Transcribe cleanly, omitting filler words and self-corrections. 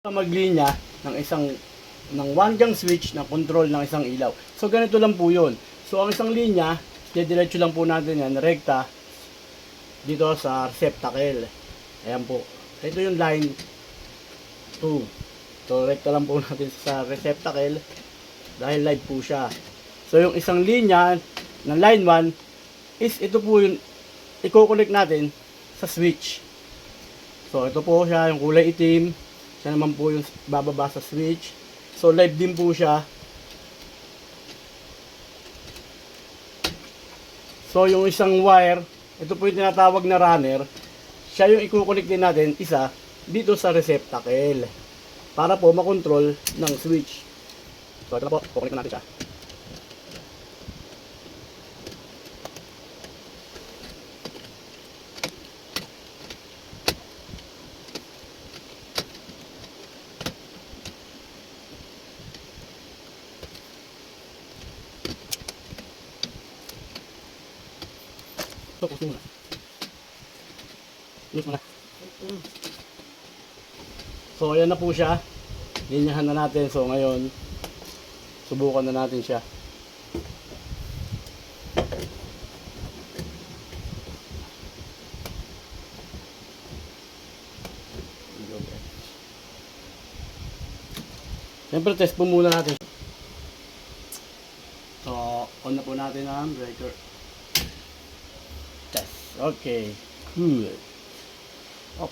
Maglinya ng one gang switch na control ng isang ilaw. So ganito lang po 'yon. So ang isang linya, diretso lang po natin yan, rekta dito sa receptacle. Ayan po. Ito yung line 2. So rekta lang po natin sa receptacle dahil live po siya. So yung isang linya ng line 1 is ito po yung i-connect natin sa switch. So ito po siya, yung kulay itim. Siya naman po yung bababa sa switch. So live din po siya. So yung isang wire, ito po yung tinatawag na runner. Siya yung i-connect din natin isa dito sa receptacle para po makontrol ng switch. So ito na po, connect na natin siya. So, pusin mo na. Pusin mo na. So, ayan na po siya. Linyahan na natin. So, ngayon, subukan na natin siya. Siyempre, test po muna natin. So, on na po natin ang breaker. Test. Okay. Good. Oh.